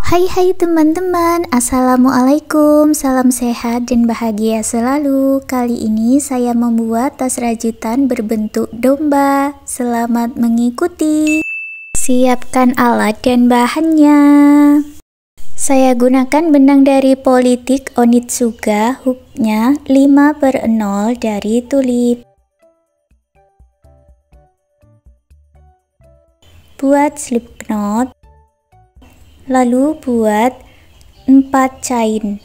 Hai teman-teman, Assalamualaikum, salam sehat dan bahagia selalu. Kali ini saya membuat tas rajutan berbentuk domba. Selamat mengikuti. Siapkan alat dan bahannya. Saya gunakan benang dari Politik Onitsuga, hooknya 5/0 dari Tulip. Buat slip knot. Lalu buat 4 chain.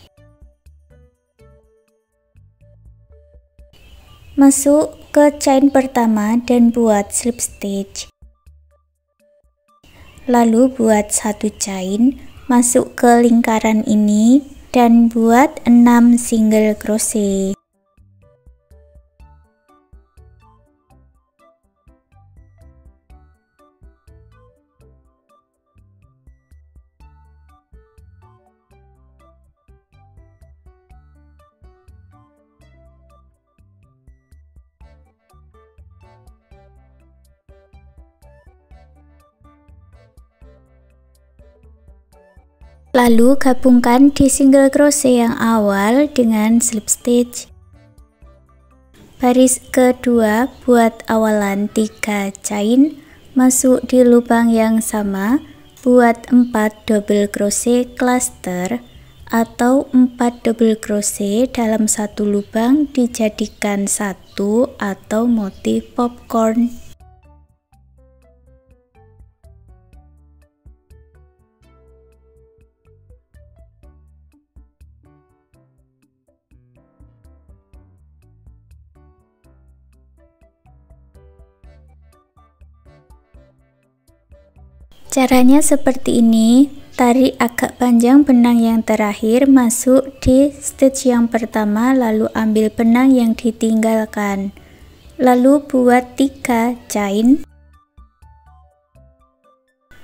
Masuk ke chain pertama dan buat slip stitch. Lalu buat 1 chain, masuk ke lingkaran ini dan buat 6 single crochet. Lalu gabungkan di single crochet yang awal dengan slip stitch. Baris kedua buat awalan 3 chain, masuk di lubang yang sama, buat 4 double crochet cluster atau 4 double crochet dalam satu lubang dijadikan satu atau motif popcorn. Caranya seperti ini, tarik agak panjang benang yang terakhir masuk di stitch yang pertama, lalu ambil benang yang ditinggalkan. Lalu buat 3 chain.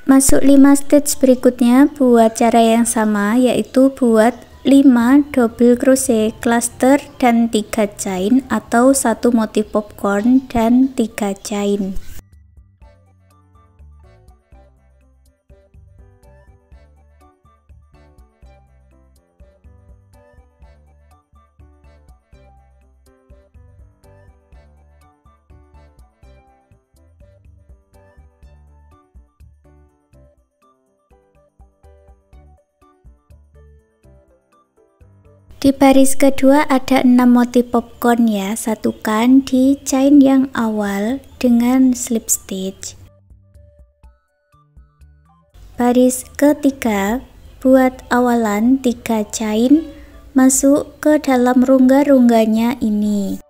Masuk 5 stitch berikutnya buat cara yang sama, yaitu buat 5 double crochet cluster dan 3 chain atau satu motif popcorn dan 3 chain. Di baris kedua ada 6 motif popcorn ya, satukan di chain yang awal dengan slip stitch. Baris ketiga buat awalan 3 chain, masuk ke dalam rongga-rongganya ini.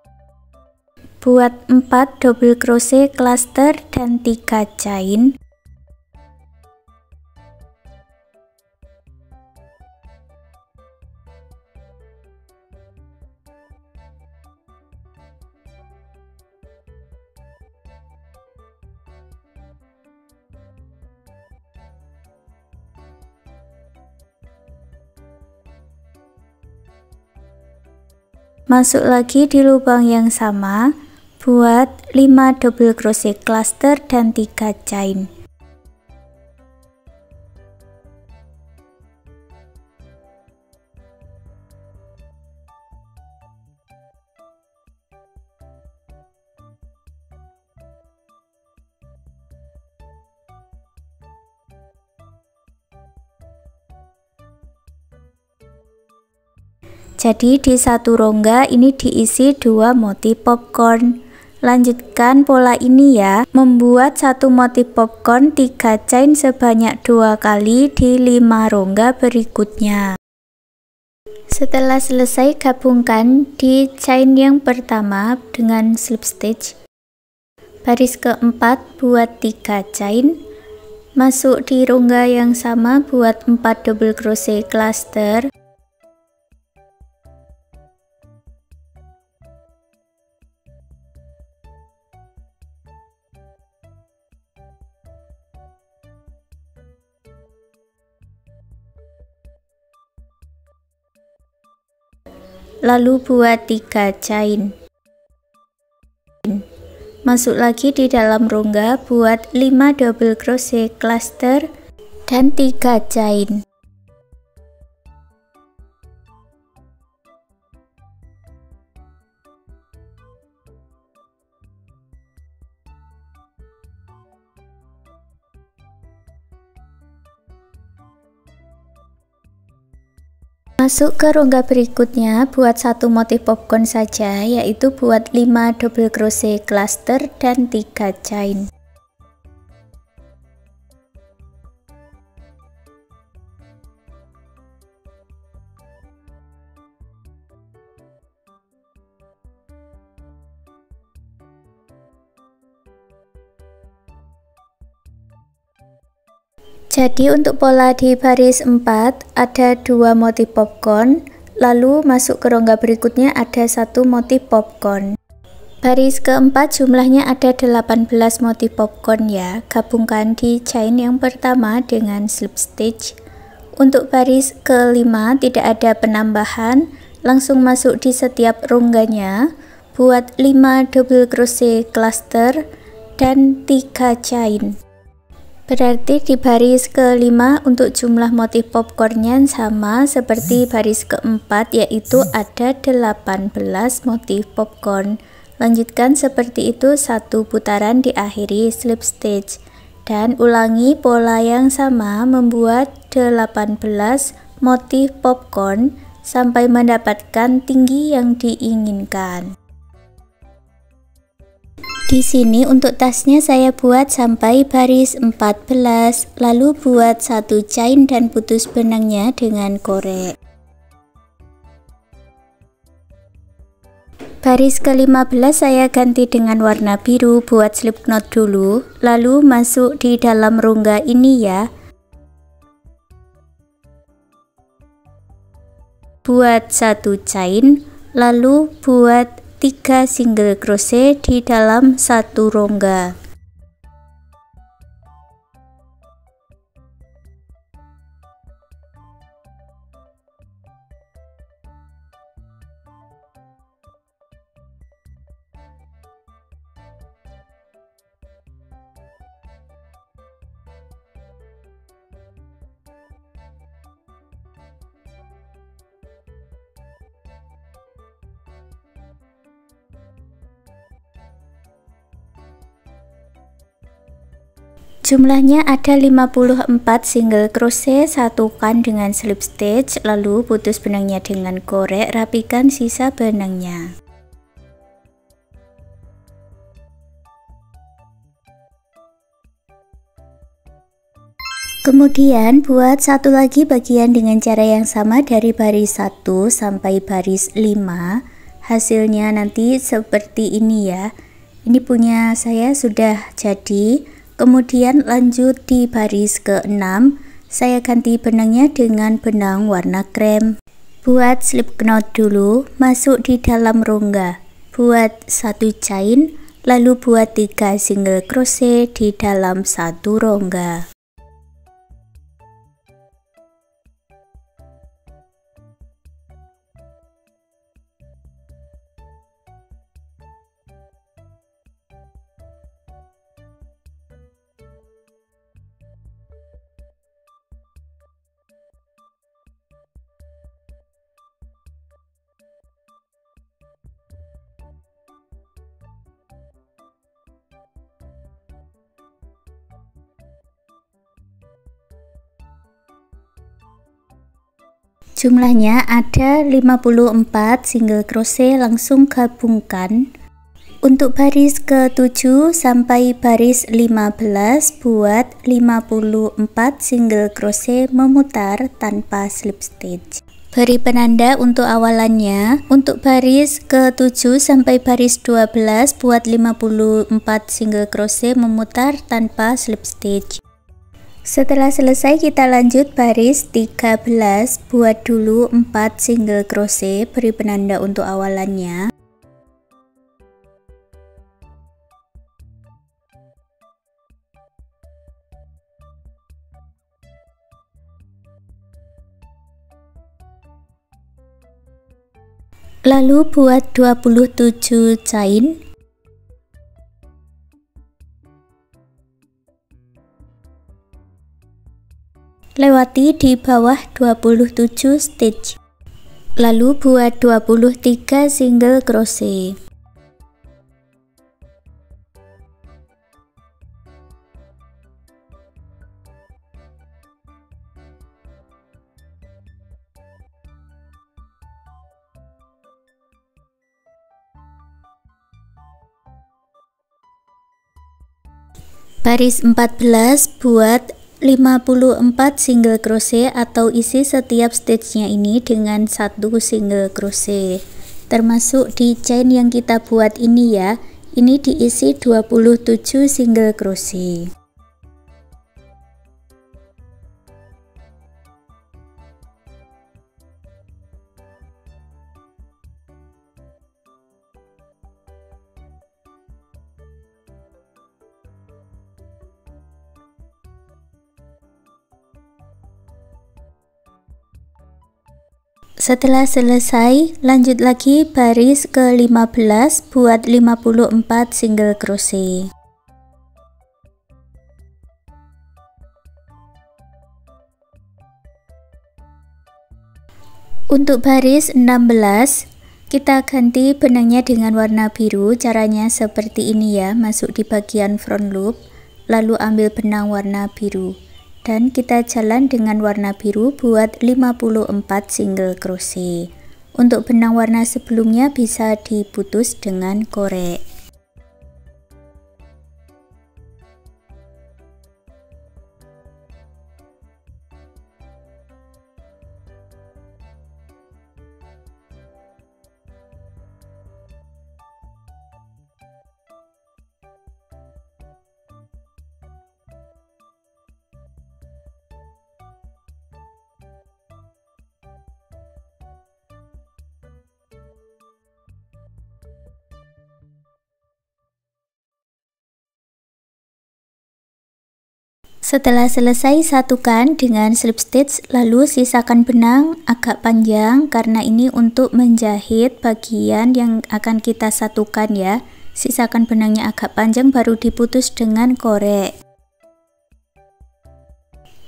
Buat 4 double crochet cluster dan 3 chain. Masuk lagi di lubang yang sama, buat 5 double crochet cluster dan 3 chain. Jadi di satu rongga ini diisi 2 motif popcorn. Lanjutkan pola ini ya, membuat satu motif popcorn 3 chain sebanyak 2 kali di 5 rongga berikutnya. Setelah selesai, gabungkan di chain yang pertama dengan slip stitch. Baris keempat buat 3 chain, masuk di rongga yang sama buat 4 double crochet cluster. Lalu buat 3 chain. Masuk lagi di dalam rongga, buat 5 double crochet cluster dan 3 chain. Masuk ke rongga berikutnya, buat satu motif popcorn saja, yaitu buat 5 double crochet cluster dan 3 chain. Jadi untuk pola di baris 4 ada 2 motif popcorn, lalu masuk ke rongga berikutnya ada 1 motif popcorn. Baris keempat jumlahnya ada 18 motif popcorn ya, gabungkan di chain yang pertama dengan slip stitch. Untuk baris kelima tidak ada penambahan, langsung masuk di setiap rongganya, buat 5 double crochet cluster dan 3 chain. Berarti di baris kelima untuk jumlah motif popcornnya sama seperti baris keempat, yaitu ada 18 motif popcorn. Lanjutkan seperti itu 1 putaran diakhiri slip stitch dan ulangi pola yang sama membuat 18 motif popcorn sampai mendapatkan tinggi yang diinginkan. Di sini untuk tasnya saya buat sampai baris 14, lalu buat 1 chain dan putus benangnya dengan korek. Baris ke-15 saya ganti dengan warna biru, buat slip knot dulu, lalu masuk di dalam rongga ini ya. Buat 1 chain, lalu buat 3 single crochet di dalam 1 rongga. Jumlahnya ada 54 single crochet, satukan dengan slip stitch, lalu putus benangnya dengan korek, rapikan sisa benangnya. Kemudian buat satu lagi bagian dengan cara yang sama dari baris 1 sampai baris 5. Hasilnya nanti seperti ini ya. Ini punya saya sudah jadi. Kemudian lanjut di baris ke-6, saya ganti benangnya dengan benang warna krem. Buat slip knot dulu, masuk di dalam rongga, buat 1 chain, lalu buat 3 single crochet di dalam 1 rongga. Jumlahnya ada 54 single crochet, langsung gabungkan. Untuk baris ke-7 sampai baris 15 buat 54 single crochet memutar tanpa slip stitch. Beri penanda untuk awalannya. Untuk baris ke-7 sampai baris 12 buat 54 single crochet memutar tanpa slip stitch. Setelah selesai kita lanjut baris 13, buat dulu 4 single crochet, beri penanda untuk awalannya. Lalu buat 27 chain. Lewati di bawah 27 stitch, lalu buat 23 single crochet. Baris 14 buat 54 single crochet atau isi setiap stage-nya ini dengan 1 single crochet. Termasuk di chain yang kita buat ini ya. Ini diisi 27 single crochet. Setelah selesai, lanjut lagi baris ke-15 buat 54 single crochet. Untuk baris 16, kita ganti benangnya dengan warna biru. Caranya seperti ini ya, masuk di bagian front loop, lalu ambil benang warna biru. Dan kita jalan dengan warna biru buat 54 single crochet. Untuk benang warna sebelumnya bisa diputus dengan korek. Setelah selesai, satukan dengan slip stitch, lalu sisakan benang agak panjang karena ini untuk menjahit bagian yang akan kita satukan ya. Sisakan benangnya agak panjang baru diputus dengan korek.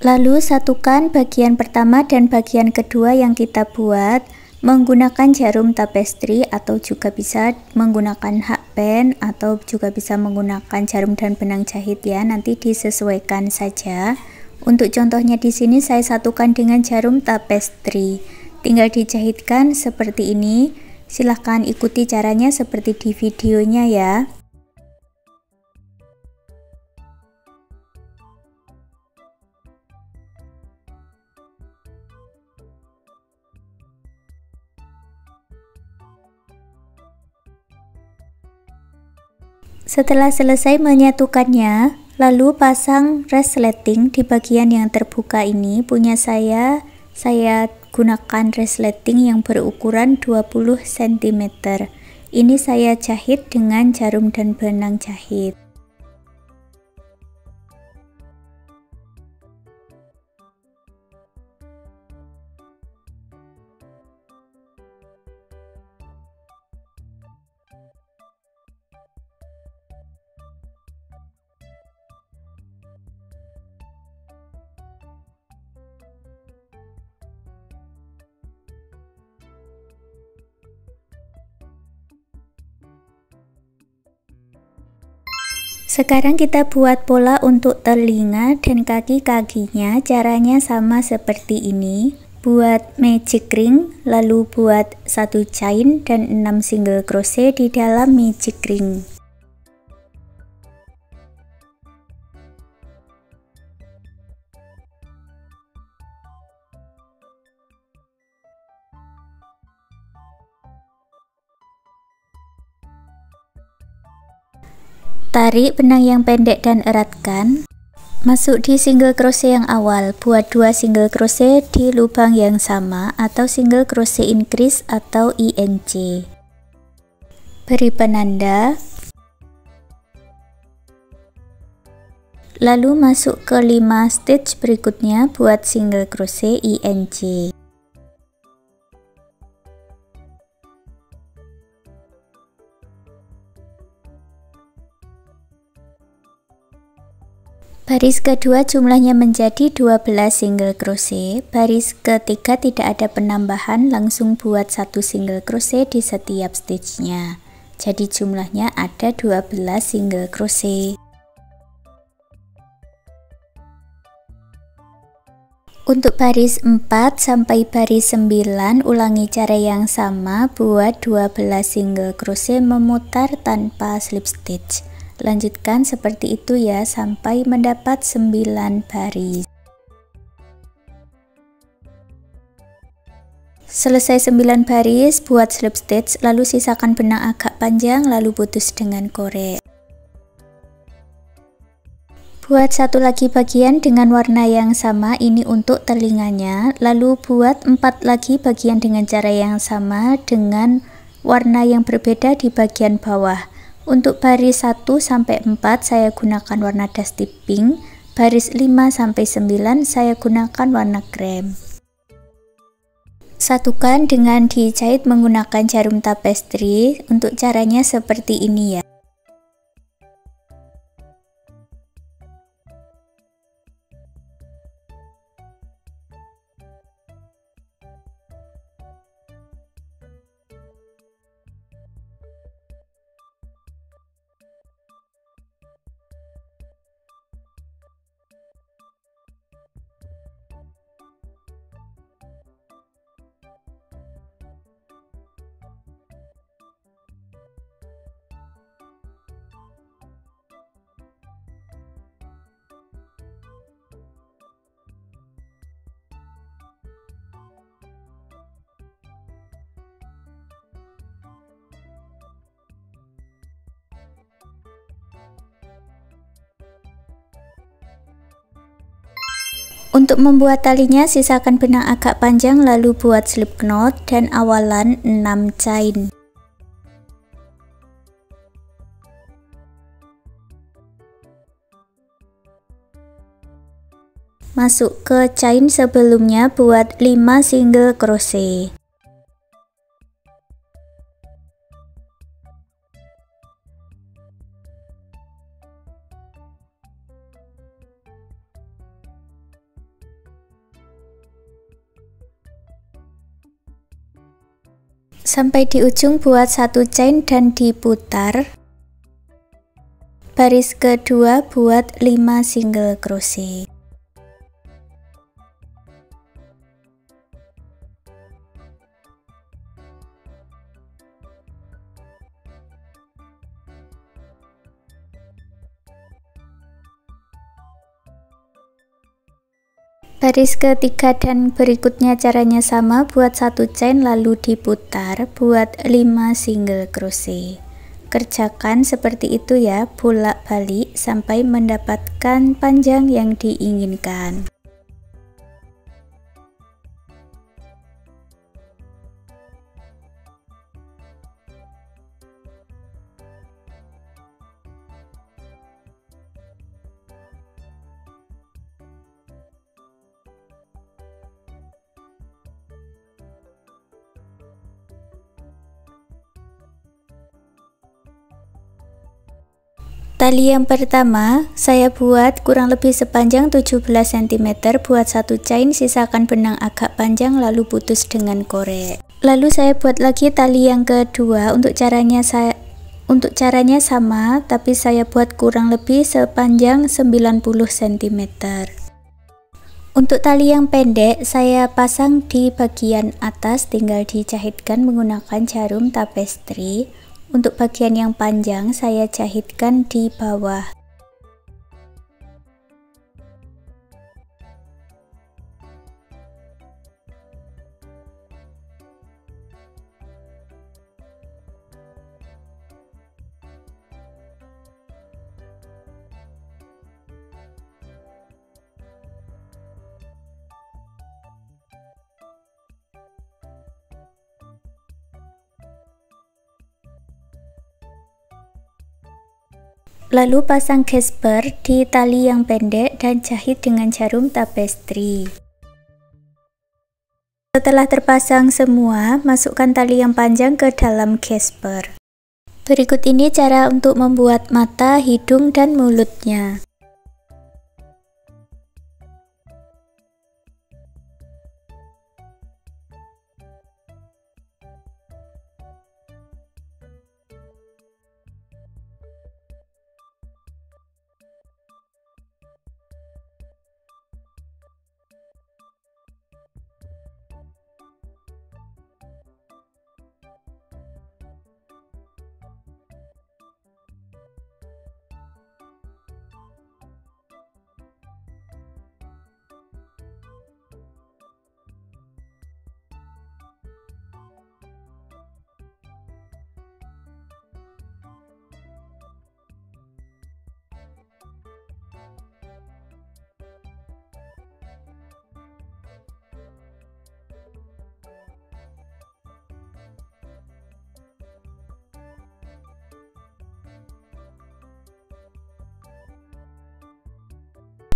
Lalu satukan bagian pertama dan bagian kedua yang kita buat menggunakan jarum tapestry atau juga bisa menggunakan hakpen atau juga bisa menggunakan jarum dan benang jahit ya, nanti disesuaikan saja. Untuk contohnya di sini saya satukan dengan jarum tapestry. Tinggal dijahitkan seperti ini. Silahkan ikuti caranya seperti di videonya ya. Setelah selesai menyatukannya, lalu pasang resleting di bagian yang terbuka ini. Punya saya gunakan resleting yang berukuran 20 cm. Ini saya jahit dengan jarum dan benang jahit. Sekarang kita buat pola untuk telinga dan kaki-kakinya. Caranya sama seperti ini. Buat magic ring, lalu buat 1 chain dan 6 single crochet di dalam magic ring. Tarik benang yang pendek dan eratkan. Masuk di single crochet yang awal, buat 2 single crochet di lubang yang sama atau single crochet increase atau INC. Beri penanda. Lalu masuk ke 5 stitch berikutnya buat single crochet INC. Baris kedua jumlahnya menjadi 12 single crochet. Baris ketiga tidak ada penambahan, langsung buat 1 single crochet di setiap stitchnya. Jadi jumlahnya ada 12 single crochet. Untuk baris 4 sampai baris 9 ulangi cara yang sama, buat 12 single crochet memutar tanpa slip stitch. Lanjutkan seperti itu ya sampai mendapat 9 baris. Selesai 9 baris, buat slip stitch, lalu sisakan benang agak panjang, lalu putus dengan korek. Buat satu lagi bagian dengan warna yang sama, ini untuk telinganya, lalu buat 4 lagi bagian dengan cara yang sama dengan warna yang berbeda di bagian bawah. Untuk baris 1 sampai 4 saya gunakan warna dusty pink, baris 5 sampai 9 saya gunakan warna krem. Satukan dengan dijahit menggunakan jarum tapestri. Untuk caranya seperti ini ya. Untuk membuat talinya, sisakan benang agak panjang lalu buat slip knot dan awalan 6 chain. Masuk ke chain sebelumnya, buat 5 single crochet. Sampai di ujung buat 1 chain dan diputar. Baris kedua buat 5 single crochet. Baris ketiga dan berikutnya caranya sama, buat 1 chain lalu diputar, buat 5 single crochet. Kerjakan seperti itu ya, bolak-balik sampai mendapatkan panjang yang diinginkan. Tali yang pertama saya buat kurang lebih sepanjang 17 cm, buat 1 chain, sisakan benang agak panjang lalu putus dengan korek. Lalu saya buat lagi tali yang kedua. Untuk caranya sama, tapi saya buat kurang lebih sepanjang 90 cm. Untuk tali yang pendek saya pasang di bagian atas, tinggal dijahitkan menggunakan jarum tapestri. Untuk bagian yang panjang saya jahitkan di bawah. Lalu pasang gasper di tali yang pendek dan jahit dengan jarum tapestri. Setelah terpasang semua, masukkan tali yang panjang ke dalam gasper. Berikut ini cara untuk membuat mata, hidung, dan mulutnya.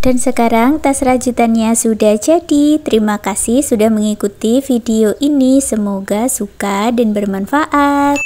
Dan sekarang tas rajutannya sudah jadi. Terima kasih sudah mengikuti video ini. Semoga suka dan bermanfaat.